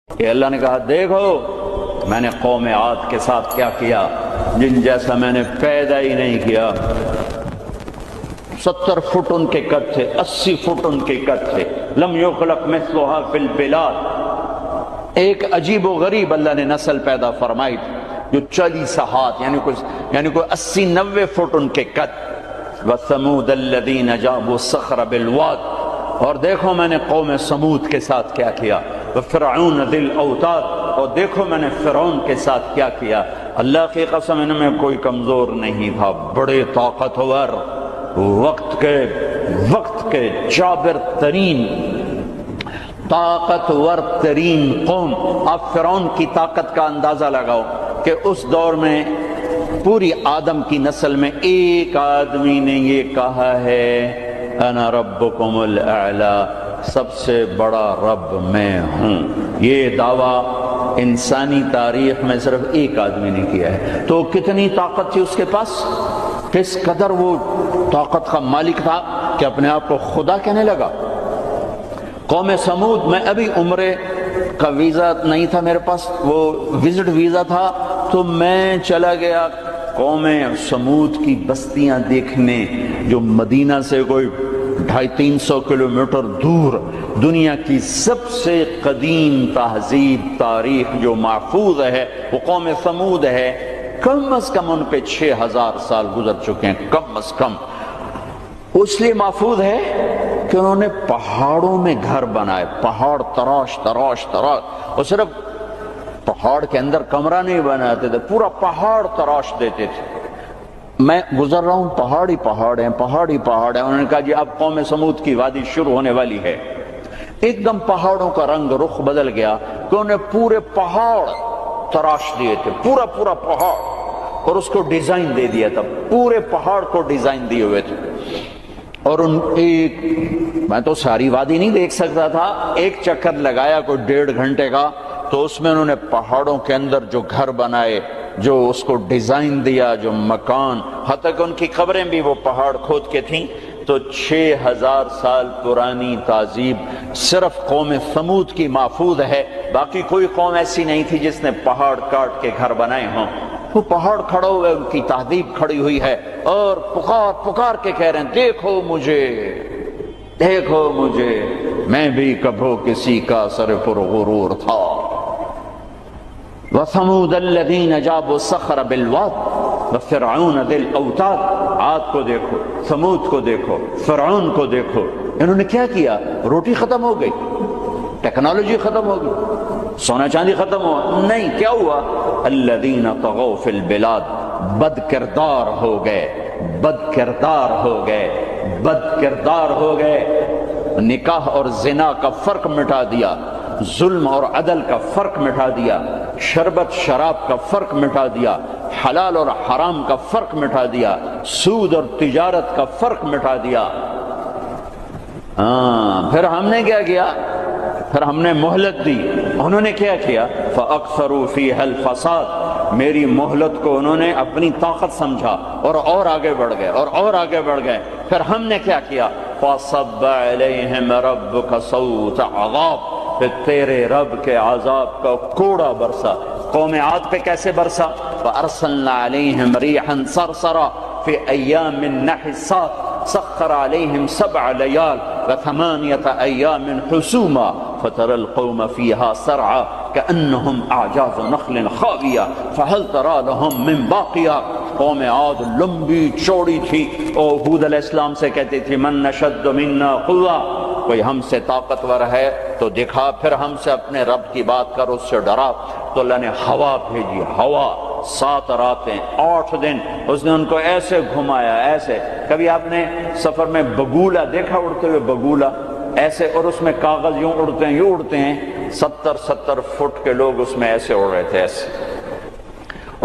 کہ اللہ نے کہا دیکھو میں نے قوم عاد کے ساتھ کیا کیا، جن جیسا میں نے پیدا ہی نہیں کیا۔ 70 فٹ ان کے قد تھے، 80 فٹ ان کے قد تھے، لم یخلق مثلها فی البلاد۔ ایک عجیب و غریب اللہ نے نسل پیدا فرمائی جو 40 ہاتھ یعنی کوئی 80-90 فٹ ان کے قد۔ وَثَمُودَ الَّذِينَ جَابُوا الصَّخْرَ بِالْوَادِ، اور دیکھو میں نے قوم سمود کے ساتھ کیا کیا۔ وَفِرْعَوْنَ ذِي الْأَوْتَادِ، اور دیکھو میں نے فرعون کے ساتھ کیا کیا۔ اللہ کی قسم ان میں کوئی کمزور نہیں تھا، بڑے طاقتور، وقت کے جابر ترین، طاقتور ترین قوم۔ آپ فرعون کی طاقت کا اندازہ لگاؤ کہ اس دور میں پوری آدم کی نسل میں ایک آدمی نے یہ کہا ہے انا ربکم الاعلی، سب سے بڑا رب میں ہوں۔ یہ دعویٰ انسانی تاریخ میں صرف ایک آدمی نے کیا ہے۔ تو کتنی طاقت تھی اس کے پاس، کس قدر وہ طاقت کا مالک تھا کہ اپنے آپ کو خدا کہنے لگا۔ قوم سمود میں ابھی عمرے کا ویزا نہیں تھا میرے پاس، وہ وزٹ ویزا تھا، تو میں چلا گیا قوم سمود کی بستیاں دیکھنے، جو مدینہ سے کوئی 250-300 کلومیٹر دور دنیا کی سب سے قدیم تہذیب تاریخ جو محفوظ ہے وہ قوم سمود ہے۔ کم از کم ان پہ 6000 سال گزر چکے ہیں، کم از کم۔ اس لیے محفوظ ہے کہ انہوں نے پہاڑوں میں گھر بنائے، پہاڑ تراش تراش تراش، اور صرف پہاڑ کے اندر کمرہ نہیں بناتے تھے، پورا پہاڑ تراش دیتے تھے۔ میں گزر رہا ہوں، پہاڑ ہی پہاڑ ہیں، پہاڑ ہی پہاڑ ہیں۔ انہوں نے کہا جی اب قوم سمود کی وادی شروع ہونے والی ہے۔ ایک دم پہاڑوں کا رنگ رخ بدل گیا کہ انہوں نے پورے پہاڑ تراش دیے تھے، پورا پہاڑ، اور اس کو ڈیزائن دے دیا تھا، پورے پہاڑ کو ڈیزائن دیے ہوئے تھے۔ اور میں تو ساری وادی نہیں دیکھ سکتا تھا، ایک چکر لگایا کوئی 1.5 گھنٹے کا، تو اس میں انہوں نے پہاڑوں کے اندر جو گھر بنائے، جو اس کو ڈیزائن دیا، جو مکان، حتیٰ کہ ان کی قبریں بھی وہ پہاڑ کھود کے تھیں۔ تو 6000 سال پرانی تہذیب صرف قوم سمود کی محفوظ ہے، باقی کوئی قوم ایسی نہیں تھی جس نے پہاڑ کاٹ کے گھر بنائے ہوں۔ وہ پہاڑ کھڑا ہوئے، ان کی تہذیب کھڑی ہوئی ہے، اور پکار کے کہہ رہے ہیں دیکھو مجھے، دیکھو مجھے، میں بھی کبھو کسی کا سر پر غرور تھا۔ وَثَمُودَ الَّذِينَ جَابُوا الصَّخْرَ بِالْوَادِ وَفِرْعَوْنَ ذِي الْأَوْتَادِ۔ عاد کو دیکھو، ثمود کو دیکھو، فرعون کو دیکھو، انہوں نے کیا کیا؟ روٹی ختم ہو گئی، ٹیکنالوجی ختم ہو گئی، سونا چاندی ختم ہوا، نہیں، کیا ہوا؟ الَّذِينَ طَغَوْا فِي الْبِلَادِ، بد کردار ہو گئے، بد کردار ہو گئے، بد کردار ہو گئے۔ نکاح اور زنا کا فرق مٹا دیا، ظلم اور عدل کا فرق مٹا دیا، شربت شراب کا فرق مٹا دیا، حلال اور حرام کا فرق مٹا دیا، سود اور تجارت کا فرق مٹا دیا۔ پھر ہم نے کیا کیا؟ پھر ہم نے مہلت دی۔ انہوں نے کیا کیا؟ فَأَكْثَرُوا فِيهَا الْفَسَادَ، میری مہلت کو انہوں نے اپنی طاقت سمجھا اور آگے بڑھ گئے، اور آگے بڑھ گئے۔ پھر ہم نے کیا کیا؟ فَصَبَّ عَلَيْهِمْ رَبُّكَ صَوْتَ عَذَابٍ، پھر تیرے رب کے عذاب کا کوڑا برسا۔ قوم عاد پہ کیسے برسا؟ فَأَرْسَلْنَا عَلَيْهِمْ رِيحًا صَرْصَرًا فِي أَيَّامٍ نَحِسَاتٍ سَخَّرَ عَلَيْهِمْ 7 لَيَالٍ و8 أَيَّامٍ حُسُومًا فَتَرَى الْقَوْمَ فِيهَا سَرْعًا كَأَنَّهُمْ أَعْجَازُ نَخْلٍ خَاوِيَةٍ فَهَلْ تَرَى لَهُم مِّن بَاقِيَةٍ۔ قوم عاد لمبی چوڑی تھی، اور حود علیہ السلام سے کہتی تھی من نشد منا قوة، کوئی ہم سے طاقتور ہے تو دکھا، پھر ہم سے اپنے رب کی بات کر، اس سے ڈرا۔ تو اللہ نے ہوا بھیجی، ہوا 7 راتیں 8 دن اس نے ان کو ایسے گھمایا، ایسے۔ کبھی آپ نے سفر میں بگولا دیکھا اڑتے ہوئے؟ بگولا ایسے، اور اس میں کاغذ یوں اڑتے ہیں، یوں اڑتے ہیں۔ 70 فٹ کے لوگ اس میں ایسے اڑ رہے تھے، ایسے،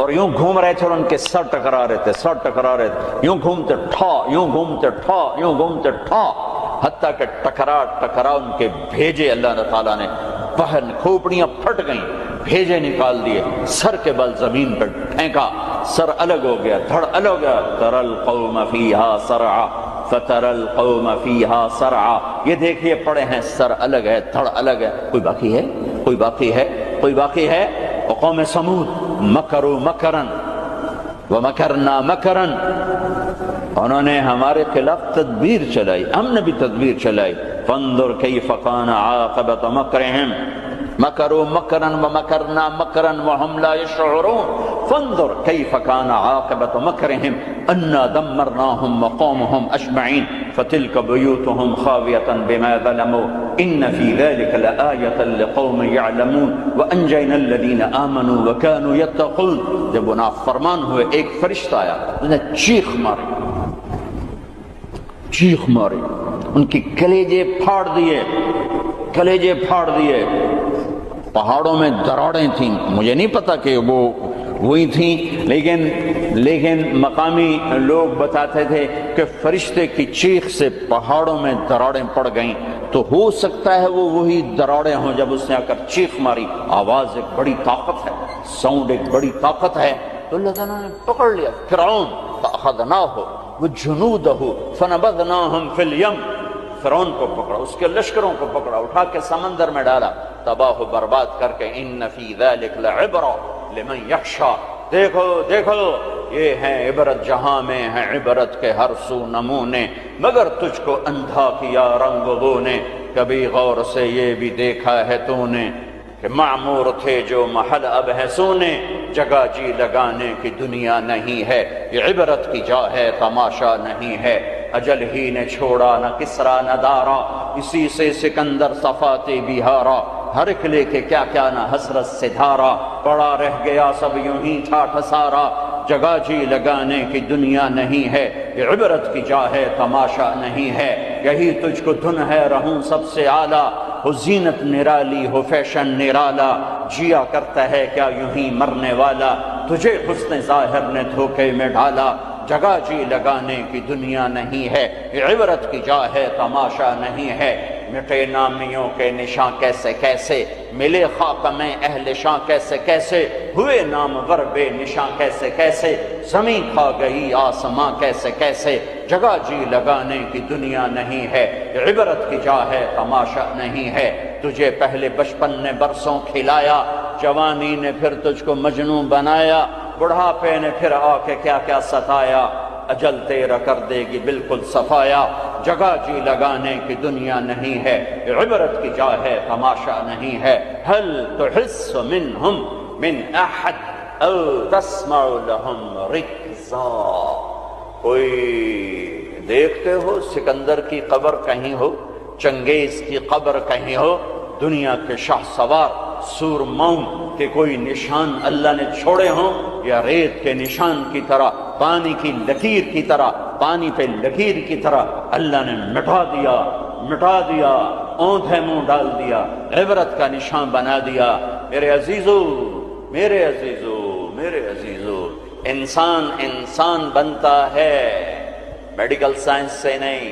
اور یوں گھوم رہے تھے، اور ان کے سر ٹکرا رہے تھے، سر ٹکرا رہے تھے، یوں گھومتے ٹھا، یوں گھومتے ٹھا، یوں گھومتے ٹھا، حتیٰ کہ ٹکرا ان کے بھیجے اللہ تعالیٰ نے باہر، کھوپڑیاں پھٹ گئیں، بھیجے نکال دیے، سر کے بل زمین پر پھینکا، سر الگ ہو گیا، دھڑ الگ ہو گیا۔ تَرَى الْقَوْمَ فِيهَا سَرْعًا فَتَرَى الْقَوْمَ فِيهَا سَرْعًا، یہ دیکھیے پڑے ہیں، سر الگ ہے، دھڑ الگ ہے، کوئی باقی ہے؟ کوئی باقی ہے وقوم سمود مکروا مکرا ومکرنا مکرا، انہوں نے ہمارے خلاف تدبیر چلائی، ہم نے بھی تدبیر چلائی. فانظر کیف کان عاقبۃ مکرہم مکروا مکرا ومکرنا مکرا وهم لا يشعرون. فانظر کیف کان عاقبۃ مکرہم انا دمرناهم وقومهم اجمعین فتلک بیوتهم خاویۃ بما ظلموا ان فی ذلک لآیۃ لقوم یعلمون وانجینا الذین آمنوا وکانوا یتقون. جب وہ نافرمان ہوئے ایک فرشتہ آیا، اس نے چیخ ماری، ان کی کلیجے پھاڑ دیے. پہاڑوں میں دراڑیں تھیں، مجھے نہیں پتا کہ وہ وہی تھیں، لیکن مقامی لوگ بتاتے تھے کہ فرشتے کی چیخ سے پہاڑوں میں دراڑیں پڑ گئیں. تو ہو سکتا ہے وہ وہی دراڑیں ہوں جب اس نے آ کر چیخ ماری. آواز ایک بڑی طاقت ہے، ساؤنڈ ایک بڑی طاقت ہے. تو اللہ تعالیٰ نے پکڑ لیا فرعون، فأخذناہ وجنودہ فنبذناہم فی الیم. فرعون کو پکڑا، اس کے لشکروں کو پکڑا، اٹھا کے سمندر میں ڈالا، تباہ و برباد کر کے. ان فی ذلک لعبرۃ لمن یخشی، دیکھو یہ ہے عبرت، جہاں میں ہے عبرت کے ہر سو نمونے، مگر تجھ کو اندھا کیا رنگ بو نے. کبھی غور سے یہ بھی دیکھا ہے تو نے کہ معمور تھے جو محل اب ہے سونے، جگہ جی لگانے کی دنیا نہیں ہے، یہ عبرت کی جا ہے تماشا نہیں ہے. اجل ہی نے چھوڑا نہ کسرا نہ دارا، اسی سے سکندر صفاتے بہارا. ہر ایک لے کے کیا کیا نہ حسرت سے دھارا، پڑا رہ گیا سب یوں ہی ٹھاٹھ سارا. جگہ جی لگانے کی دنیا نہیں ہے، یہ عبرت کی جا ہے تماشا نہیں ہے. یہی تجھ کو دھن ہے رہوں سب سے اعلیٰ، ہو زینت نرالی ہو فیشن نرالا. جیا کرتا ہے کیا یوں ہی مرنے والا، تجھے حسن ظاہر نے دھوکے میں ڈالا. جگہ جی لگانے کی دنیا نہیں ہے، یہ عبرت کی جا ہے تماشا نہیں ہے. مٹے نامیوں کے نشاں کیسے ملے خاک میں اہل شاں کیسے ہوئے نامور بے نشاں کیسے زمین کھا گئی آسماں کیسے. جگہ جی لگانے کی دنیا نہیں ہے، یہ عبرت کی جا ہے تماشا نہیں ہے. تجھے پہلے بچپن نے برسوں کھلایا، جوانی نے پھر تجھ کو مجنوں بنایا، بڑھاپے نے پھر آ کے کیا ستایا. اجل تیرا کر دے گی بالکل صفایا. جگہ جی لگانے کی دنیا نہیں ہے، عبرت کی جا ہے تماشا نہیں ہے. هل تحس منهم من احد او تسمع لهم رکزا. کوئی دیکھتے ہو سکندر کی قبر کہیں ہو، چنگیز کی قبر کہیں ہو، دنیا کے شاہ سوار سورماؤں کے کوئی نشان اللہ نے چھوڑے ہوں، یا ریت کے نشان کی طرح، پانی کی لکیر کی طرح، پانی پہ لکیر کی طرح اللہ نے مٹا دیا، اوندھے منہ ڈال دیا، عبرت کا نشان بنا دیا. میرے عزیزو انسان بنتا ہے میڈیکل سائنس سے نہیں،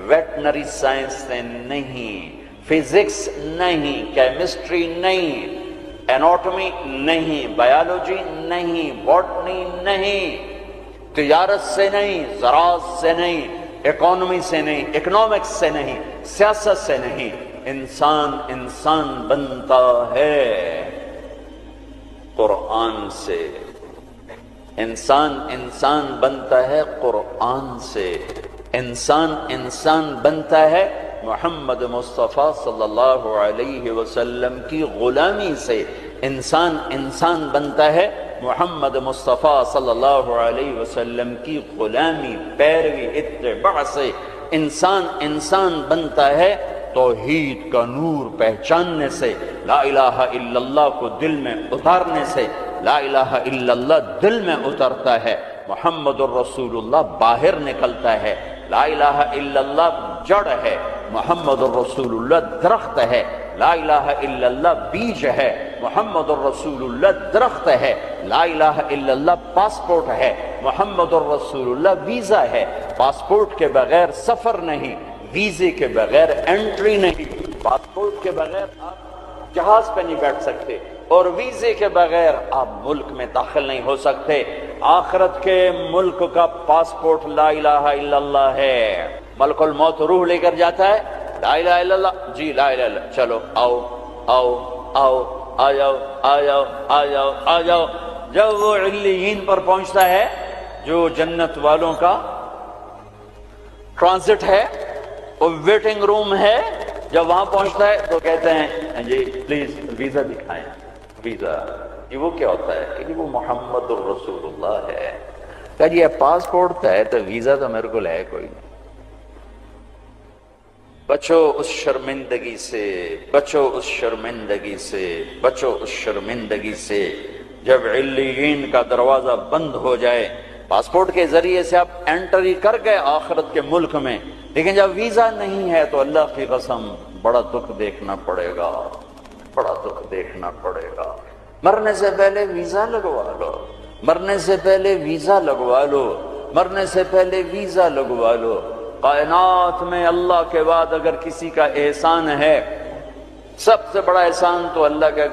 ویٹنری سائنس سے نہیں، فزکس نہیں، کیمسٹری نہیں، اناٹومی نہیں، بایولوجی نہیں، باٹنی نہیں، تجارت سے نہیں، زراعت سے نہیں، اکانومی سے نہیں، اکنامکس سے نہیں، سیاست سے نہیں. انسان بنتا ہے قرآن سے. انسان بنتا ہے قرآن سے. انسان بنتا ہے محمد مصطفیٰ صلی اللہ علیہ وسلم کی غلامی سے. انسان بنتا ہے محمد مصطفیٰ صلی اللہ علیہ وسلم کی غلامی، پیروی، اتباع سے. انسان بنتا ہے توحید کا نور پہچاننے سے، لا الہ الا اللہ کو دل میں اتارنے سے. لا الہ الا اللہ دل میں اترتا ہے، محمد الرسول اللہ باہر نکلتا ہے. لا الہ الا اللہ جڑ ہے، محمد الرسول اللہ درخت ہے. لا الہ الا اللہ بیج ہے، محمد الرسول اللہ درخت ہے. لا الہ الا اللہ پاسپورٹ ہے، محمد الرسول اللہ ویزا ہے. پاسپورٹ کے بغیر سفر نہیں، ویزے کے بغیر انٹری نہیں. پاسپورٹ کے بغیر آپ جہاز پہ نہیں بیٹھ سکتے، اور ویزے کے بغیر آپ ملک میں داخل نہیں ہو سکتے. آخرت کے ملک کا پاسپورٹ لا الہ الا اللہ ہے. ملک الموت روح لے کر جاتا ہے، لا الہ الا اللہ، جی لا الہ الا اللہ، چلو آؤ آ جاؤ آ جاؤ آ جاؤ آ جاؤ. جب وہ علیین پر پہنچتا ہے جو جنت والوں کا ٹرانزٹ ہے، وہ ویٹنگ روم ہے، جب وہاں پہنچتا ہے تو کہتے ہیں جی پلیز ویزا دکھائیں. ویزا یہ وہ کیا ہوتا ہے کہ وہ محمد الرسول اللہ ہے. کہ جی پاسپورٹ ہے تو ویزا تو میرے کو ہے کوئی نہیں. بچو اس شرمندگی سے، بچو اس شرمندگی سے، بچو اس شرمندگی سے. جب علیین کا دروازہ بند ہو جائے، پاسپورٹ کے ذریعے سے آپ انٹری کر گئے آخرت کے ملک میں، لیکن جب ویزا نہیں ہے تو اللہ کی قسم بڑا دکھ دیکھنا پڑے گا، بڑا دکھ دیکھنا پڑے گا. مرنے سے پہلے ویزا لگوا لو، مرنے سے پہلے ویزا لگوا لو، مرنے سے پہلے ویزا لگوا لو. کائنات میں اللہ کے بعد اگر کسی کا احسان ہے، سب سے بڑا احسان تو اللہ کا